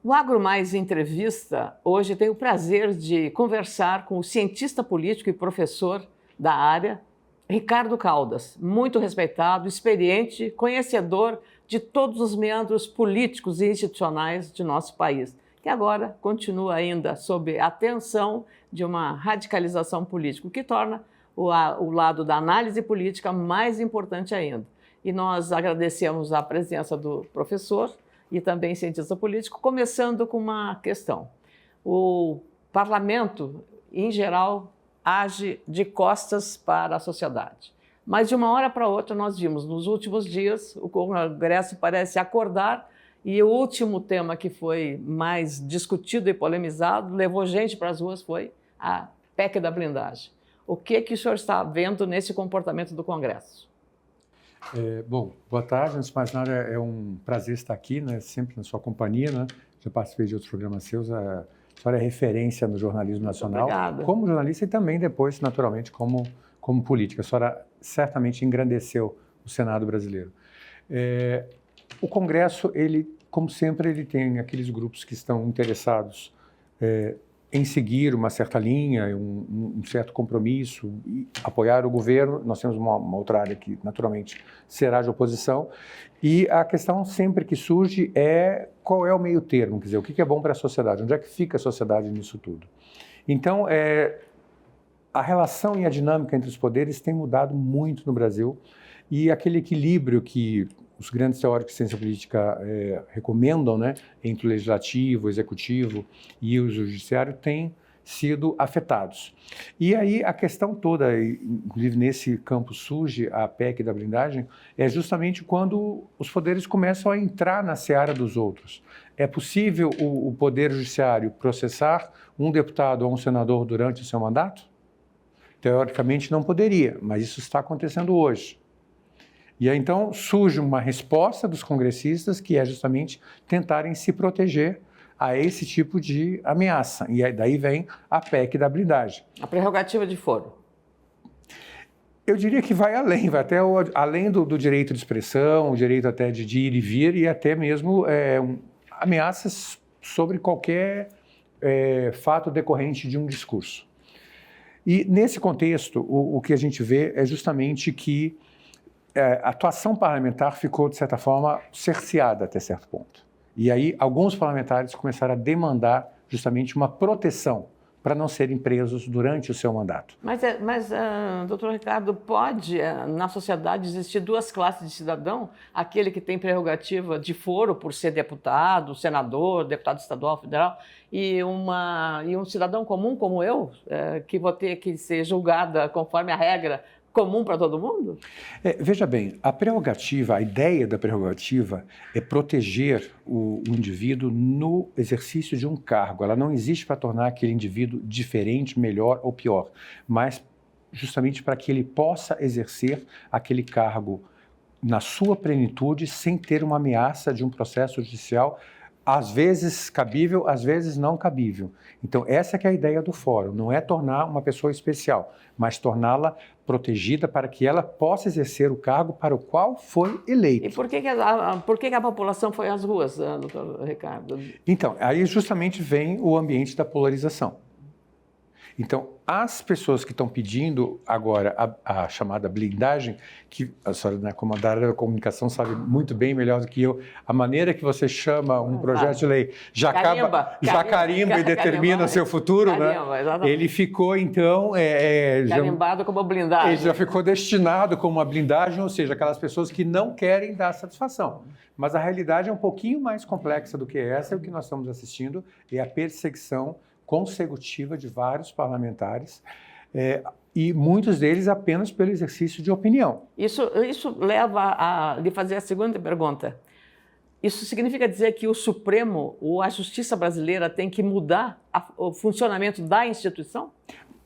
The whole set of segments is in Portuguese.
O Agro Mais Entrevista hoje tem o prazer de conversar com o cientista político e professor da área, Ricardo Caldas, muito respeitado, experiente, conhecedor de todos os meandros políticos e institucionais de nosso país, que agora continua ainda sob a tensão de uma radicalização política, o que torna o lado da análise política mais importante ainda. E nós agradecemos a presença do professor e também cientista político, começando com uma questão. O parlamento, em geral, age de costas para a sociedade. Mas de uma hora para outra nós vimos, nos últimos dias, o Congresso parece acordar e o último tema que foi mais discutido e polemizado, levou gente para as ruas, foi a PEC da blindagem. O que o senhor está vendo nesse comportamento do Congresso? Bom, boa tarde. Antes de mais nada, é um prazer estar aqui, né? Sempre na sua companhia, né? Já participei de outros programas seus. A senhora é referência no jornalismo nacional, como jornalista e também depois, naturalmente, como política. A senhora certamente engrandeceu o Senado brasileiro. O Congresso, ele, como sempre, ele tem aqueles grupos que estão interessados em seguir uma certa linha, um certo compromisso, e apoiar o governo. Nós temos uma outra área que, naturalmente, será de oposição. E a questão sempre que surge é qual é o meio termo, quer dizer, o que é bom para a sociedade, onde é que fica a sociedade nisso tudo. Então, a relação e a dinâmica entre os poderes tem mudado muito no Brasil, e aquele equilíbrio que os grandes teóricos de ciência política recomendam, né, entre o legislativo, o executivo e o judiciário, têm sido afetados. E aí a questão toda, inclusive nesse campo surge a PEC da blindagem, é justamente quando os poderes começam a entrar na seara dos outros. É possível o Poder Judiciário processar um deputado ou um senador durante o seu mandato? Teoricamente não poderia, mas isso está acontecendo hoje. E aí, então, surge uma resposta dos congressistas que é justamente tentarem se proteger a esse tipo de ameaça. E aí, daí vem a PEC da blindagem. A prerrogativa de foro. Eu diria que vai além, vai até além do direito de expressão, o direito até de ir e vir e até mesmo ameaças sobre qualquer fato decorrente de um discurso. E nesse contexto, o que a gente vê é justamente que a atuação parlamentar ficou, de certa forma, cerceada até certo ponto. E aí, alguns parlamentares começaram a demandar justamente uma proteção para não serem presos durante o seu mandato. Mas doutor Ricardo, pode, na sociedade, existir duas classes de cidadão? Aquele que tem prerrogativa de foro por ser deputado, senador, deputado estadual, federal, e um cidadão comum como eu, que vou ter que ser julgada conforme a regra comum para todo mundo? Veja bem, a ideia da prerrogativa é proteger o indivíduo no exercício de um cargo. Ela não existe para tornar aquele indivíduo diferente, melhor ou pior, mas justamente para que ele possa exercer aquele cargo na sua plenitude sem ter uma ameaça de um processo judicial, às vezes cabível, às vezes não cabível. Então, essa que é a ideia do fórum, não é tornar uma pessoa especial, mas torná-la protegida para que ela possa exercer o cargo para o qual foi eleito. E por que a população foi às ruas, doutor Ricardo? Então, aí justamente vem o ambiente da polarização. Então, as pessoas que estão pedindo agora a chamada blindagem, que a senhora, né, como da área da comunicação, sabe muito bem, melhor do que eu, a maneira que você chama um projeto de lei já carimba e determina o seu futuro, carimba, né? Ele ficou, então... carimbado como blindagem. Ele já ficou destinado como uma blindagem, ou seja, aquelas pessoas que não querem dar satisfação. Mas a realidade é um pouquinho mais complexa do que essa, e o que nós estamos assistindo é a perseguição consecutiva de vários parlamentares, e muitos deles apenas pelo exercício de opinião. Isso leva a lhe fazer a segunda pergunta. Isso significa dizer que o Supremo ou a Justiça brasileira tem que mudar o funcionamento da instituição?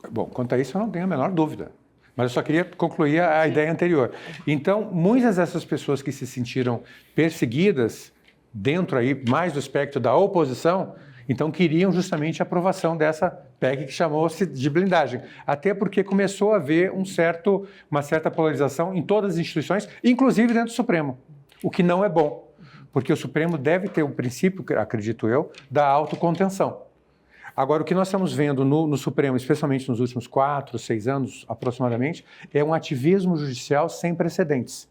Bom, quanto a isso eu não tenho a menor dúvida. Mas eu só queria concluir a ideia anterior. Então, muitas dessas pessoas que se sentiram perseguidas, dentro aí mais do espectro da oposição, então queriam justamente a aprovação dessa PEC que chamou-se de blindagem. Até porque começou a haver uma certa polarização em todas as instituições, inclusive dentro do Supremo, o que não é bom. porque o Supremo deve ter o princípio, acredito eu, da autocontenção. Agora, o que nós estamos vendo no Supremo, especialmente nos últimos 4, 6 anos aproximadamente, é um ativismo judicial sem precedentes.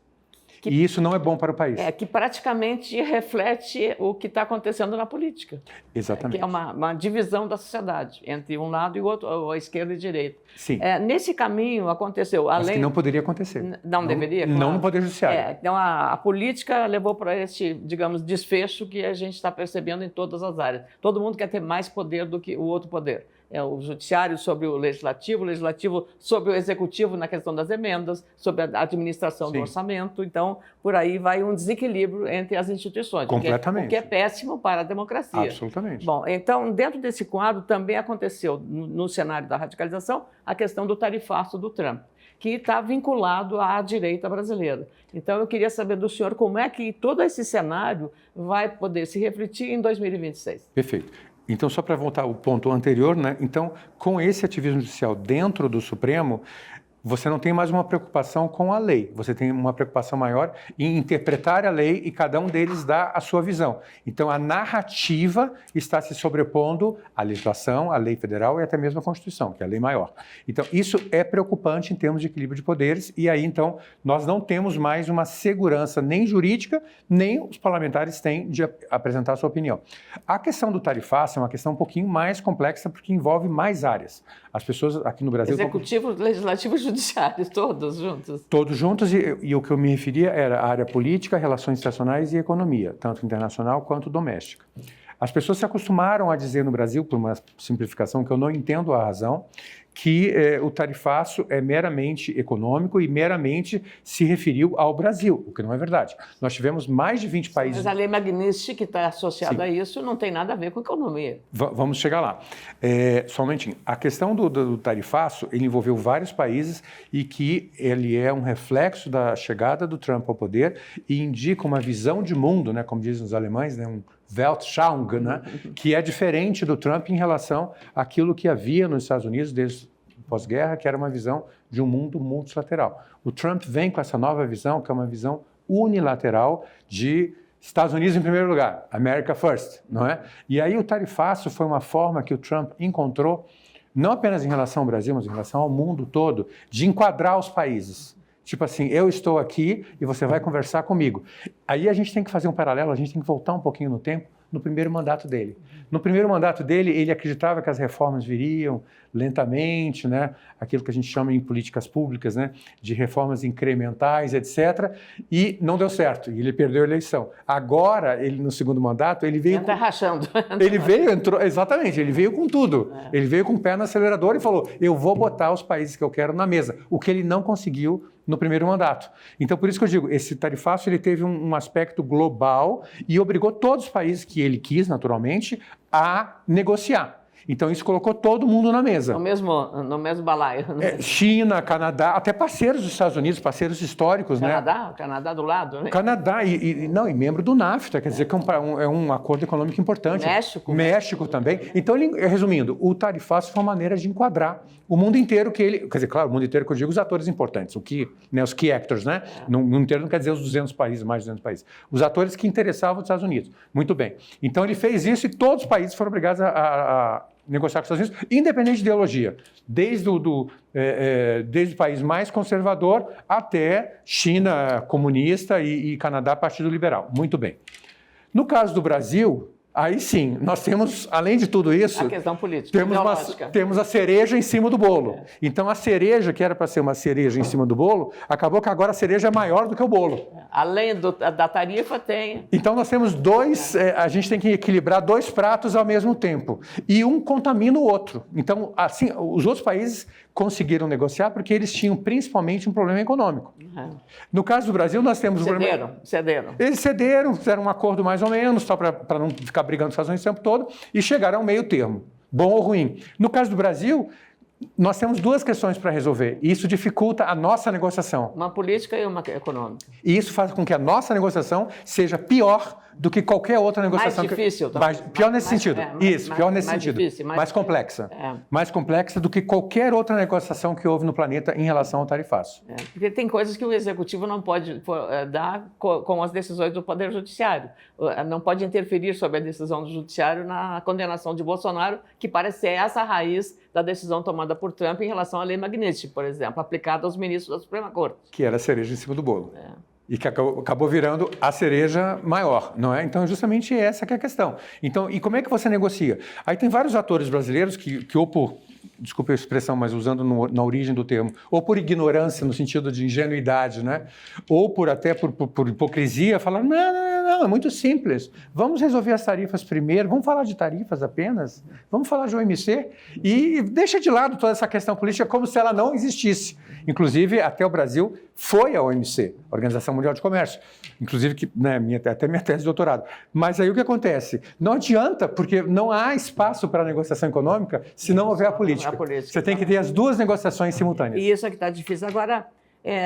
E isso não é bom para o país. Que praticamente reflete o que está acontecendo na política. Exatamente. Que é uma divisão da sociedade entre um lado e o outro, ou a esquerda e a direita. Sim. Nesse caminho aconteceu... Mas que não poderia acontecer. Não deveria? Claro. Não no Poder Judiciário. Então, a política levou para esse, digamos, desfecho que a gente está percebendo em todas as áreas. Todo mundo quer ter mais poder do que o outro poder. O judiciário sobre o legislativo sobre o executivo na questão das emendas, sobre a administração do orçamento. Então, por aí vai um desequilíbrio entre as instituições. Completamente. O que é péssimo para a democracia. Absolutamente. Bom, então, dentro desse quadro, também aconteceu, no cenário da radicalização, a questão do tarifaço do Trump, que está vinculado à direita brasileira. Então, eu queria saber do senhor como é que todo esse cenário vai poder se refletir em 2026. Perfeito. Então, só para voltar ao ponto anterior, né? Então, com esse ativismo judicial dentro do Supremo, você não tem mais uma preocupação com a lei, você tem uma preocupação maior em interpretar a lei e cada um deles dá a sua visão. Então, a narrativa está se sobrepondo à legislação, à lei federal e até mesmo à Constituição, que é a lei maior. Então, isso é preocupante em termos de equilíbrio de poderes e aí, então, nós não temos mais uma segurança nem jurídica, nem os parlamentares têm de apresentar a sua opinião. A questão do tarifaço é uma questão um pouquinho mais complexa porque envolve mais áreas. As pessoas aqui no Brasil... Executivo, legislativo e judiciário, todos juntos. Todos juntos e o que eu me referia era a área política, relações internacionais e economia, tanto internacional quanto doméstica. As pessoas se acostumaram a dizer no Brasil, por uma simplificação que eu não entendo a razão, que o tarifaço é meramente econômico e meramente se referiu ao Brasil, o que não é verdade. Nós tivemos mais de 20 países... Mas a lei Magnitsky, que está associada a isso, não tem nada a ver com economia. Vamos chegar lá. Só um momentinho. A questão do tarifaço, ele envolveu vários países e que ele é um reflexo da chegada do Trump ao poder e indica uma visão de mundo, né, como dizem os alemães, né, um Weltschauung, né, que é diferente do Trump em relação àquilo que havia nos Estados Unidos desde pós-guerra, que era uma visão de um mundo multilateral. O Trump vem com essa nova visão, que é uma visão unilateral de Estados Unidos em primeiro lugar, America first, não é? E aí o tarifaço foi uma forma que o Trump encontrou, não apenas em relação ao Brasil, mas em relação ao mundo todo, de enquadrar os países. Tipo assim, eu estou aqui e você vai conversar comigo. Aí a gente tem que fazer um paralelo, a gente tem que voltar um pouquinho no tempo, no primeiro mandato dele. No primeiro mandato dele, ele acreditava que as reformas viriam lentamente, né? Aquilo que a gente chama em políticas públicas, né? De reformas incrementais, etc. E não deu certo, e ele perdeu a eleição. Agora, ele no segundo mandato, ele veio... Está rachando. Ele entrou, exatamente, ele veio com tudo. Ele veio com o pé no acelerador e falou, eu vou botar os países que eu quero na mesa, o que ele não conseguiu no primeiro mandato. Então, por isso que eu digo, esse tarifaço ele teve um aspecto global e obrigou todos os países que ele quis, naturalmente, a negociar. Então, isso colocou todo mundo na mesa. No mesmo balaio. China, Canadá, até parceiros dos Estados Unidos, parceiros históricos, Canadá, né? Canadá do lado, né? Canadá, e membro do NAFTA, quer dizer que é um acordo econômico importante. México também. Então, resumindo, o tarifaço foi uma maneira de enquadrar o mundo inteiro que ele... Quer dizer, claro, o mundo inteiro que eu digo, os atores importantes, os key actors, né? No mundo inteiro não quer dizer os 200 países, mais de 200 países. Os atores que interessavam os Estados Unidos. Muito bem. Então, ele fez isso e todos os países foram obrigados a negociar com os Estados Unidos, independente de ideologia, desde o país mais conservador até China comunista e Canadá partido liberal. Muito bem. No caso do Brasil, aí sim, nós temos, além de tudo isso... A questão política, temos a cereja em cima do bolo. Então, a cereja, que era para ser uma cereja em cima do bolo, acabou que agora a cereja é maior do que o bolo. Além da tarifa, tem... Então, nós temos a gente tem que equilibrar dois pratos ao mesmo tempo. E um contamina o outro. Então, assim, os outros países conseguiram negociar porque eles tinham principalmente um problema econômico. Uhum. No caso do Brasil, nós temos... Cederam. Eles cederam, fizeram um acordo mais ou menos, só para não ficar brigando com os Estados Unidos o tempo todo, e chegaram ao meio termo, bom ou ruim. No caso do Brasil, nós temos duas questões para resolver, e isso dificulta a nossa negociação. Uma política e uma econômica. E isso faz com que a nossa negociação seja pior do que qualquer outra negociação. Mais difícil. Pior nesse sentido. Pior nesse sentido. Difícil, mais complexa. Mais complexa do que qualquer outra negociação que houve no planeta em relação ao tarifaço. Porque tem coisas que o Executivo não pode dar com as decisões do Poder Judiciário. Não pode interferir sobre a decisão do Judiciário na condenação de Bolsonaro, que parece ser essa a raiz da decisão tomada por Trump em relação à Lei Magnitsky, por exemplo, aplicada aos ministros da Suprema Corte. Que era a cereja em cima do bolo. E que acabou virando a cereja maior, não é? Então, justamente essa que é a questão. Então, e como é que você negocia? Aí tem vários atores brasileiros que ou por, desculpe a expressão, mas usando na origem do termo, ou por ignorância, no sentido de ingenuidade, né? Ou até por hipocrisia, falaram, não, é muito simples. Vamos resolver as tarifas primeiro, vamos falar de tarifas apenas, vamos falar de OMC e deixa de lado toda essa questão política como se ela não existisse. Inclusive, até o Brasil foi a OMC, Organização Mundial de Comércio, inclusive até minha tese de doutorado. Mas aí o que acontece? Não adianta, porque não há espaço para a negociação econômica se não houver a política. Você tem que ter as duas negociações simultâneas. E isso é que está difícil. Agora,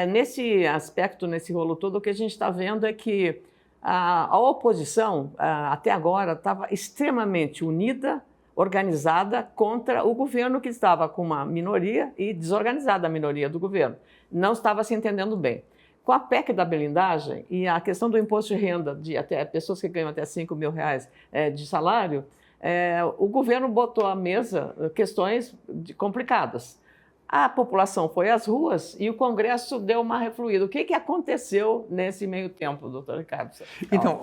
nesse aspecto, nesse rolo todo, o que a gente está vendo é que a oposição, até agora, estava extremamente unida, organizada contra o governo, que estava com uma minoria e desorganizada a minoria do governo. Não estava se entendendo bem. Com a PEC da blindagem e a questão do imposto de renda de até pessoas que ganham até R$5 mil de salário, o governo botou à mesa questões complicadas. A população foi às ruas e o Congresso deu uma refluída. O que aconteceu nesse meio tempo, doutor Ricardo? Então,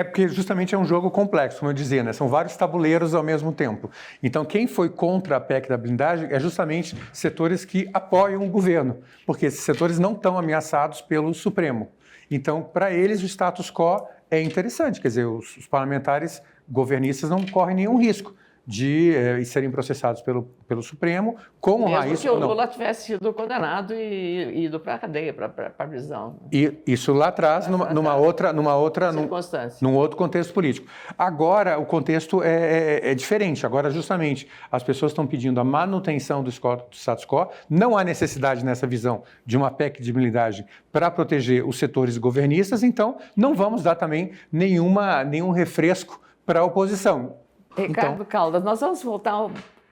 porque justamente é um jogo complexo, como eu dizia, né? São vários tabuleiros ao mesmo tempo. Então, quem foi contra a PEC da blindagem é justamente setores que apoiam o governo, porque esses setores não estão ameaçados pelo Supremo. Então, para eles, o status quo é interessante, quer dizer, os parlamentares governistas não correm nenhum risco de serem processados pelo Supremo, com mesmo raiz... que o Lula tivesse sido condenado e ido para a cadeia, para a prisão. E isso lá atrás, num outro contexto político. Agora, o contexto é diferente. Agora, justamente, as pessoas estão pedindo a manutenção do status quo. Não há necessidade, nessa visão, de uma PEC de blindagem para proteger os setores governistas, então não vamos dar também nenhum refresco para a oposição. Ricardo Caldas, nós vamos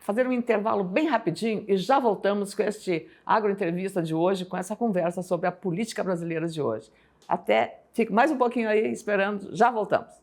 fazer um intervalo bem rapidinho e já voltamos com este agroentrevista de hoje, com essa conversa sobre a política brasileira de hoje. Fique mais um pouquinho aí esperando, já voltamos.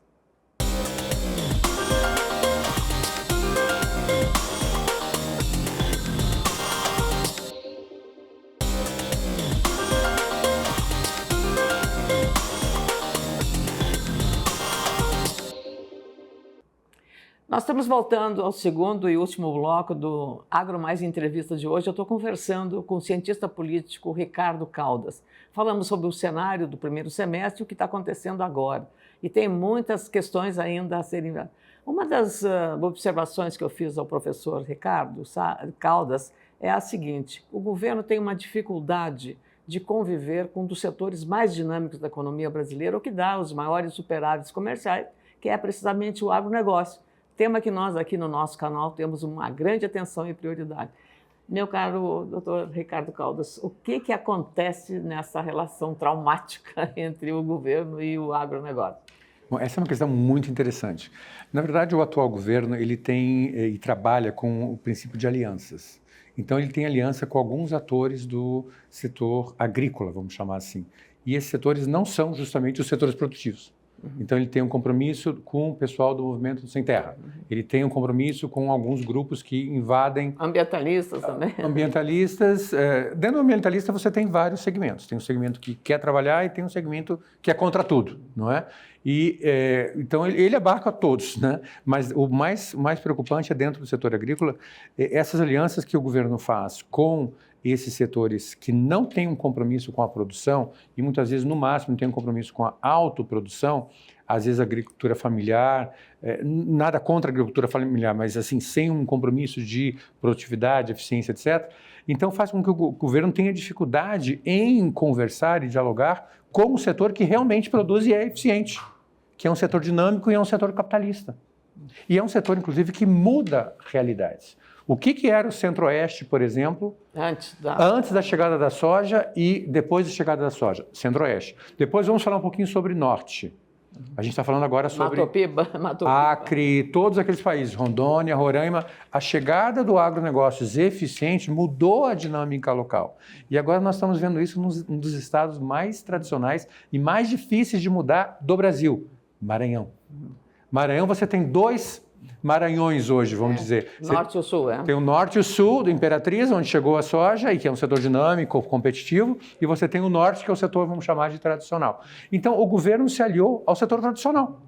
Nós estamos voltando ao segundo e último bloco do Agro Mais Entrevista de hoje. Eu estou conversando com o cientista político Ricardo Caldas. Falamos sobre o cenário do primeiro semestre e o que está acontecendo agora. E tem muitas questões ainda a serem... Uma das observações que eu fiz ao professor Ricardo Caldas é a seguinte: o governo tem uma dificuldade de conviver com um dos setores mais dinâmicos da economia brasileira, o que dá os maiores superávites comerciais, que é precisamente o agronegócio. Tema que nós aqui no nosso canal temos uma grande atenção e prioridade. Meu caro doutor Ricardo Caldas, o que acontece nessa relação traumática entre o governo e o agronegócio? Bom, essa é uma questão muito interessante. Na verdade, o atual governo ele tem e trabalha com o princípio de alianças. Então, ele tem aliança com alguns atores do setor agrícola, vamos chamar assim. E esses setores não são justamente os setores produtivos. Então, ele tem um compromisso com o pessoal do Movimento Sem Terra. Ele tem um compromisso com alguns grupos que invadem... Ambientalistas também. Ambientalistas. Dentro do ambientalista, você tem vários segmentos. Tem um segmento que quer trabalhar e tem um segmento que é contra tudo, não é? Então, ele abarca todos, né? Mas o mais preocupante é dentro do setor agrícola, essas alianças que o governo faz com esses setores que não têm um compromisso com a produção e muitas vezes, no máximo, têm um compromisso com a autoprodução, às vezes a agricultura familiar, nada contra a agricultura familiar, mas assim, sem um compromisso de produtividade, eficiência, etc. Então faz com que o governo tenha dificuldade em conversar e dialogar com o setor que realmente produz e é eficiente, que é um setor dinâmico e é um setor capitalista. E é um setor, inclusive, que muda realidades. O que era o Centro-Oeste, por exemplo, antes da chegada da soja e depois da chegada da soja? Centro-Oeste. Depois vamos falar um pouquinho sobre Norte. A gente está falando agora sobre Matopiba. Acre, todos aqueles países, Rondônia, Roraima. A chegada do agronegócios eficiente mudou a dinâmica local. E agora nós estamos vendo isso num dos estados mais tradicionais e mais difíceis de mudar do Brasil, Maranhão. Maranhão, você tem 2 Maranhões hoje, vamos dizer. Norte e o Sul, Tem o Norte e o Sul do Imperatriz, onde chegou a soja, e que é um setor dinâmico, competitivo, e você tem o Norte, que é o setor, vamos chamar de tradicional. Então, o governo se aliou ao setor tradicional.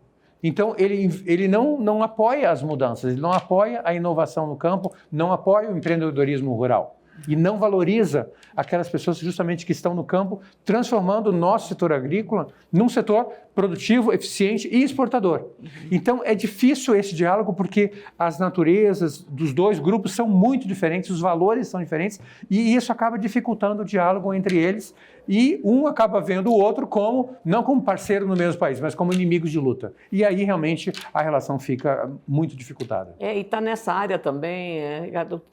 Então, ele não apoia as mudanças, ele não apoia a inovação no campo, não apoia o empreendedorismo rural. E não valoriza aquelas pessoas justamente que estão no campo, transformando o nosso setor agrícola num setor produtivo, eficiente e exportador. Então, é difícil esse diálogo porque as naturezas dos 2 grupos são muito diferentes, os valores são diferentes, e isso acaba dificultando o diálogo entre eles, e um acaba vendo o outro não como parceiro no mesmo país, mas como inimigos de luta. E aí, realmente, a relação fica muito dificultada. E está nessa área também,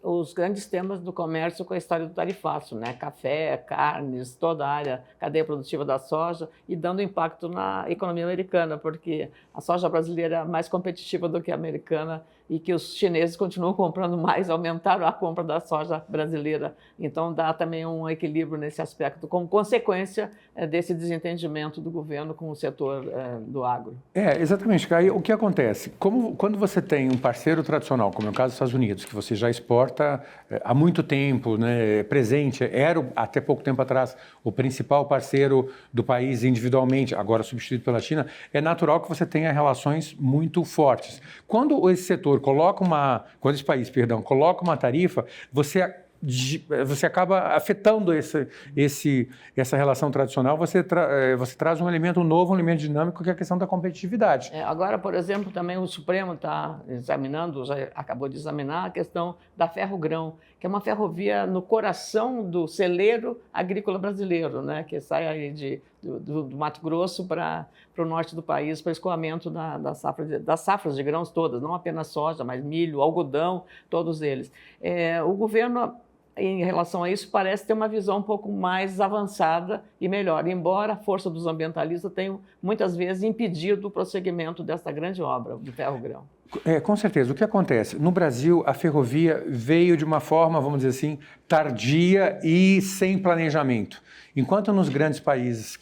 os grandes temas do comércio com a história do tarifaço, né? Café, carnes, toda a área, cadeia produtiva da soja, e dando impacto na economia americana, porque a soja brasileira é mais competitiva do que a americana e que os chineses continuam comprando mais, aumentaram a compra da soja brasileira. Então, dá também um equilíbrio nesse aspecto, como consequência desse desentendimento do governo com o setor do agro. Exatamente. Aí, o que acontece? Quando você tem um parceiro tradicional, como é o caso dos Estados Unidos, que você já exporta há muito tempo, né, presente, era até pouco tempo atrás o principal parceiro do país individualmente, agora substituído pela China, é natural que você tenha relações muito fortes. Quando esse país coloca uma tarifa, você acaba afetando essa relação tradicional, você traz um elemento novo, um elemento dinâmico, que é a questão da competitividade. Agora, por exemplo, também o Supremo está examinando, já acabou de examinar a questão da Ferrogrão, que é uma ferrovia no coração do celeiro agrícola brasileiro, né, que sai aí do Mato Grosso para o norte do país, para escoamento das safras de grãos todas, não apenas soja, mas milho, algodão, todos eles. O governo, em relação a isso, parece ter uma visão um pouco mais avançada e melhor, embora a força dos ambientalistas tenha muitas vezes impedido o prosseguimento dessa grande obra do Ferrogrão. Com certeza. O que acontece? No Brasil, a ferrovia veio de uma forma, vamos dizer assim, tardia e sem planejamento. Enquanto nos grandes países,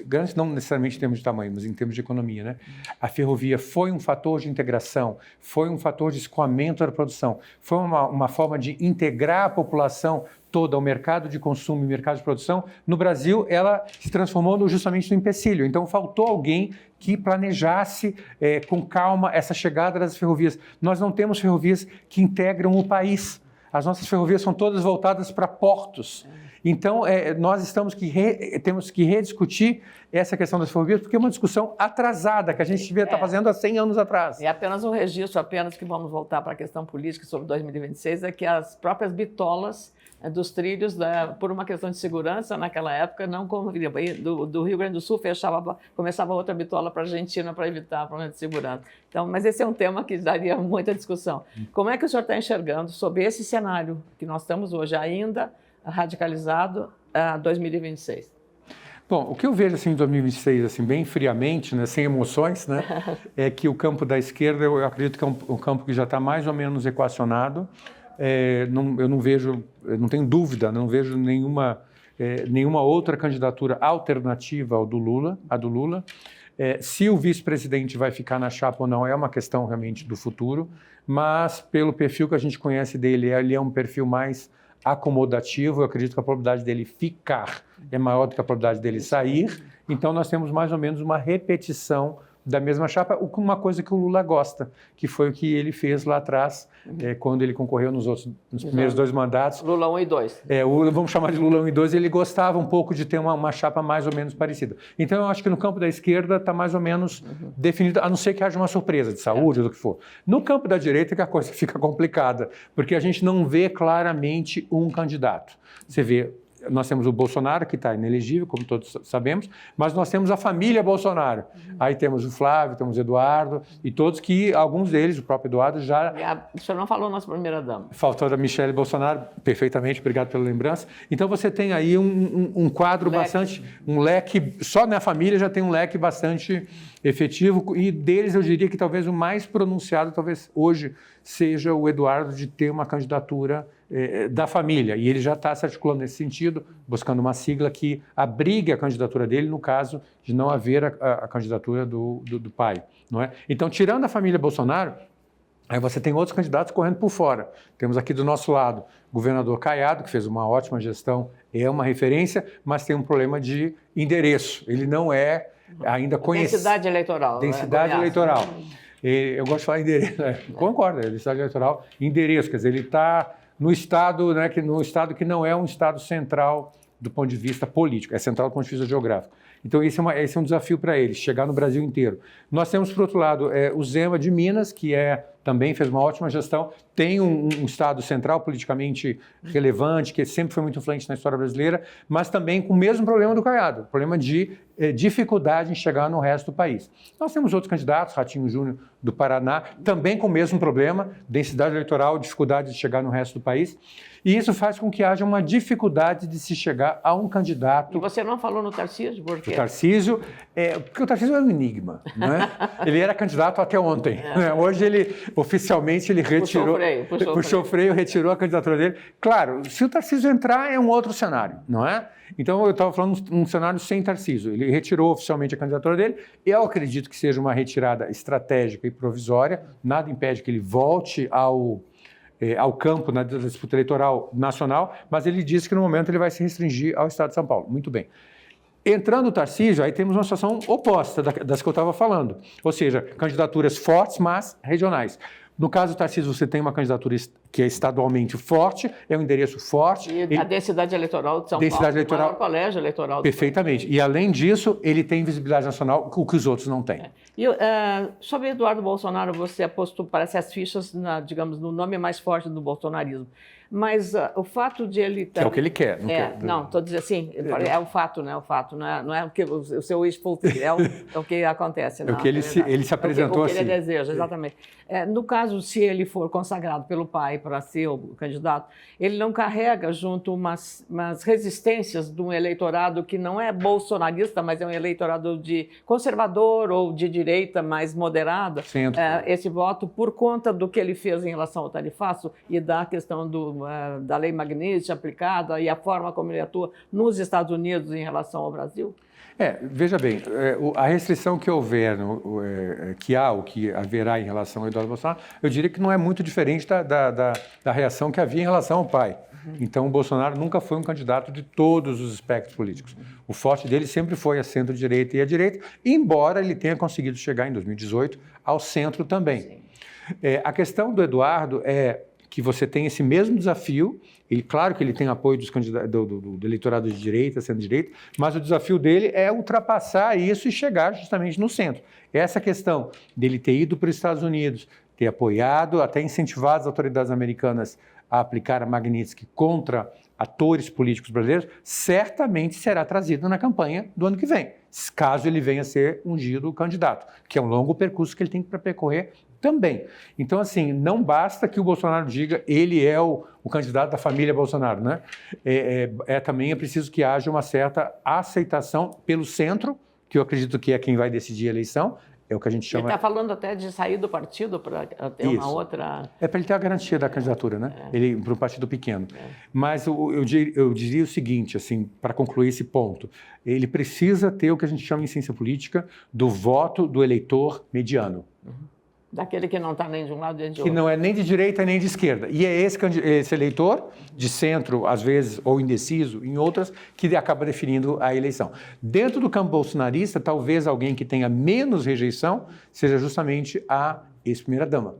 grandes não necessariamente em termos de tamanho, mas em termos de economia, né? A ferrovia foi um fator de integração, foi um fator de escoamento da produção, foi uma forma de integrar a população toda ao mercado de consumo e mercado de produção. No Brasil, ela se transformou justamente no empecilho. Então, faltou alguém que planejasse com calma essa chegada das ferrovias. Nós não temos ferrovias que integram o país. As nossas ferrovias são todas voltadas para portos. Então, nós temos que rediscutir essa questão das ferrovias, porque é uma discussão atrasada, que a gente devia estar fazendo há 100 anos atrás. É apenas um registro, que vamos voltar para a questão política sobre 2026, é que as próprias bitolas dos trilhos, por uma questão de segurança, naquela época, não conviriam. Do Rio Grande do Sul começava outra bitola para a Argentina para evitar problema de segurança. Então, mas esse é um tema que daria muita discussão. Como é que o senhor está enxergando sobre esse cenário que nós estamos hoje ainda radicalizado a 2026? Bom, o que eu vejo assim, em 2026, assim, bem friamente, né, sem emoções, né, é que o campo da esquerda, eu acredito que é um campo que já está mais ou menos equacionado. Eu não tenho dúvida, não vejo nenhuma outra candidatura alternativa do Lula. Se o vice-presidente vai ficar na chapa ou não é uma questão realmente do futuro, mas pelo perfil que a gente conhece dele, ele é um perfil mais acomodativo. Eu acredito que a probabilidade dele ficar é maior do que a probabilidade dele sair. Então, nós temos mais ou menos uma repetição da mesma chapa, uma coisa que o Lula gosta, que foi o que ele fez lá atrás, quando ele concorreu nos primeiros 2 mandatos. Lula 1 e 2. Vamos chamar de Lula 1 e 2, ele gostava um pouco de ter uma chapa mais ou menos parecida. Então, eu acho que no campo da esquerda está mais ou menos definido, a não ser que haja uma surpresa de saúde ou do que for. No campo da direita é que a coisa fica complicada, porque a gente não vê claramente um candidato. Você vê nós temos o Bolsonaro, que está inelegível, como todos sabemos, mas nós temos a família Bolsonaro. Aí temos o Flávio, temos o Eduardo, e todos que, alguns deles, o próprio Eduardo, já... O senhor não falou nossa primeira-dama. Faltou a Michelle Bolsonaro, perfeitamente, obrigado pela lembrança. Então você tem aí um quadro bastante... Um leque, só na família já tem um leque bastante efetivo, e deles eu diria que talvez o mais pronunciado, talvez hoje, seja o Eduardo de ter uma candidatura da família, e ele já está se articulando nesse sentido, buscando uma sigla que abrigue a candidatura dele no caso de não haver a candidatura do pai, não é? Então, tirando a família Bolsonaro, aí você tem outros candidatos correndo por fora. Temos aqui do nosso lado o governador Caiado, que fez uma ótima gestão, é uma referência, mas tem um problema de endereço. Ele não é ainda conhecido. Densidade eleitoral. Densidade eleitoral. Eu gosto de falar endereço. Concordo, densidade eleitoral, endereço. Quer dizer, ele está no estado, né, no estado que não é um estado central do ponto de vista político, é central do ponto de vista geográfico. Então, esse é um desafio para ele, chegar no Brasil inteiro. Nós temos, por outro lado, o Zema de Minas, que também fez uma ótima gestão, tem um estado central politicamente relevante, que sempre foi muito influente na história brasileira, mas também com o mesmo problema do Caiado, problema de dificuldade em chegar no resto do país. Nós temos outros candidatos, Ratinho Júnior do Paraná, também com o mesmo problema, densidade eleitoral, dificuldade de chegar no resto do país, e isso faz com que haja uma dificuldade de se chegar a um candidato. E você não falou no Tarcísio, por quê? O Tarcísio, porque o Tarcísio é um enigma, não é? Ele era candidato até ontem, né? Hoje ele, oficialmente, ele retirou, puxou o freio, retirou a candidatura dele. Claro, se o Tarcísio entrar, é um outro cenário, não é? Então, eu estava falando um cenário sem Tarcísio. Ele retirou oficialmente a candidatura dele. Eu acredito que seja uma retirada estratégica e provisória. Nada impede que ele volte ao campo na disputa eleitoral nacional, mas ele disse que no momento ele vai se restringir ao estado de São Paulo. Muito bem. Entrando o Tarcísio, aí temos uma situação oposta das que eu estava falando, ou seja, candidaturas fortes, mas regionais. No caso do Tarcísio, você tem uma candidatura que é estadualmente forte, é um endereço forte. E a densidade eleitoral de São Paulo, o maior colégio eleitoral. Perfeitamente. E, além disso, ele tem visibilidade nacional, o que os outros não têm. E sobre Eduardo Bolsonaro, você apostou, parece, as fichas, digamos, no nome mais forte do bolsonarismo. Mas o fato de ele... Que é o que ele quer. Não, estou dizendo assim, é o fato, né? O fato, não é o seu wishful thinking, é o que acontece. É o que ele se apresentou assim. É o que ele deseja, exatamente. No caso, se ele for consagrado pelo pai para ser o candidato, ele não carrega junto umas resistências de um eleitorado que não é bolsonarista, mas é um eleitorado de conservador ou de direita mais moderada. Esse voto por conta do que ele fez em relação ao tarifaço e da questão da lei Magnitsky aplicada e a forma como ele atua nos Estados Unidos em relação ao Brasil? Veja bem, a restrição que houver, que haverá em relação ao Eduardo Bolsonaro, eu diria que não é muito diferente da reação que havia em relação ao pai. Então, o Bolsonaro nunca foi um candidato de todos os espectros políticos. O forte dele sempre foi a centro-direita e a direita, embora ele tenha conseguido chegar em 2018 ao centro também. A questão do Eduardo é que você tem esse mesmo desafio, e claro que ele tem apoio dos candidatos, do eleitorado de direita, centro-direita, mas o desafio dele é ultrapassar isso e chegar justamente no centro. Essa questão dele ter ido para os Estados Unidos, ter apoiado, até incentivado as autoridades americanas a aplicar a Magnitsky contra atores políticos brasileiros, certamente será trazido na campanha do ano que vem, caso ele venha a ser ungido candidato, que é um longo percurso que ele tem para percorrer também. Então, assim, não basta que o Bolsonaro diga ele é o candidato da família Bolsonaro, né? Também é preciso que haja uma certa aceitação pelo centro, que eu acredito que é quem vai decidir a eleição, é o que a gente chama... Ele está falando até de sair do partido para ter uma outra... É para ele ter a garantia da candidatura, né? Ele para um partido pequeno. Mas eu diria o seguinte, assim, para concluir esse ponto, ele precisa ter o que a gente chama em ciência política do voto do eleitor mediano. Daquele que não está nem de um lado nem de outro. Que não é nem de direita nem de esquerda. E é esse eleitor, de centro, às vezes, ou indeciso, em outras, que acaba definindo a eleição. Dentro do campo bolsonarista, talvez alguém que tenha menos rejeição seja justamente a ex-primeira-dama.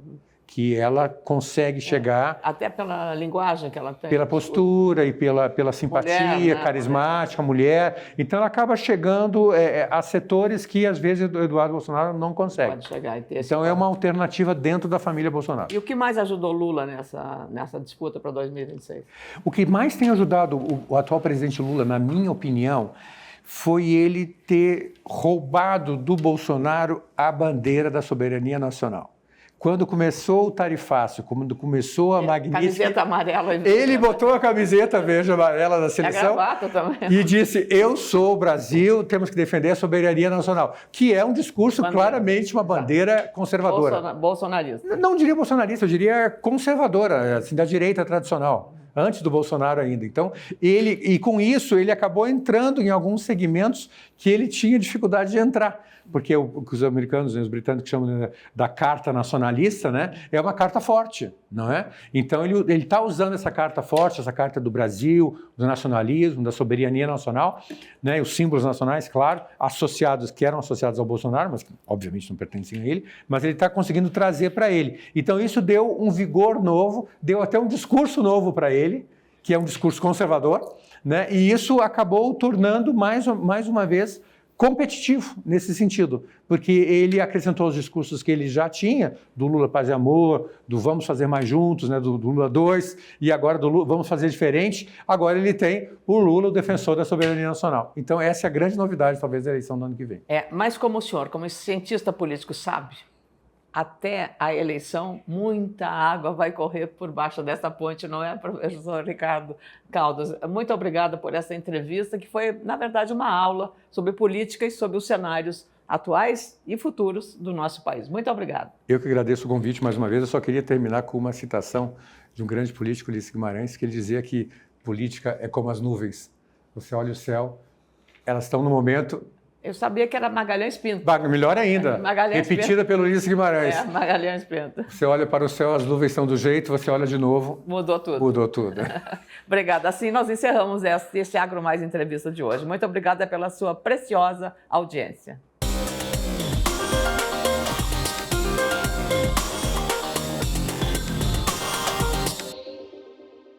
que ela consegue chegar... Até pela linguagem que ela tem. Pela postura e pela simpatia, mulher, né? Carismática, mulher. Então, ela acaba chegando a setores que, às vezes, o Eduardo Bolsonaro não consegue. Pode chegar e ter então, é uma alternativa dentro da família Bolsonaro. E o que mais ajudou Lula nessa disputa para 2026? O que mais tem ajudado o atual presidente Lula, na minha opinião, foi ele ter roubado do Bolsonaro a bandeira da soberania nacional. Quando começou o tarifaço, quando começou a magnífica... Camiseta amarela. Ele botou a camiseta verde amarela da seleção e disse, eu sou o Brasil, temos que defender a soberania nacional, que é um discurso claramente uma bandeira conservadora. Bolsonarista. Não diria bolsonarista, eu diria conservadora, assim, da direita tradicional, antes do Bolsonaro ainda. Então, e com isso, ele acabou entrando em alguns segmentos que ele tinha dificuldade de entrar. Porque o que os americanos e os britânicos chamam da carta nacionalista, né, é uma carta forte, não é? Então, ele está usando essa carta forte, essa carta do Brasil, do nacionalismo, da soberania nacional, né, os símbolos nacionais, claro, que eram associados ao Bolsonaro, mas que obviamente não pertencem a ele, mas ele está conseguindo trazer para ele. Então, isso deu um vigor novo, deu até um discurso novo para ele, que é um discurso conservador, né, e isso acabou tornando, mais uma vez, competitivo nesse sentido, porque ele acrescentou os discursos que ele já tinha, do Lula Paz e Amor, do Vamos Fazer Mais Juntos, né, do Lula 2, e agora do Lula Vamos Fazer Diferente, agora ele tem o Lula, o defensor da soberania nacional. Então essa é a grande novidade, talvez, da eleição do ano que vem. Mas como o senhor, como cientista político, sabe, até a eleição, muita água vai correr por baixo dessa ponte, não é, professor Ricardo Caldas? Muito obrigada por essa entrevista, que foi, na verdade, uma aula sobre política e sobre os cenários atuais e futuros do nosso país. Muito obrigado. Eu que agradeço o convite mais uma vez. Eu só queria terminar com uma citação de um grande político, Ulisses Guimarães, que ele dizia que política é como as nuvens. Você olha o céu, elas estão no momento... Eu sabia que era Magalhães Pinto. Melhor ainda, repetida pelo Ulisses Guimarães. Magalhães Pinto. Você olha para o céu, as nuvens estão do jeito, você olha de novo... Mudou tudo. Mudou tudo. Obrigada. Assim nós encerramos este Agro Mais Entrevista de hoje. Muito obrigada pela sua preciosa audiência.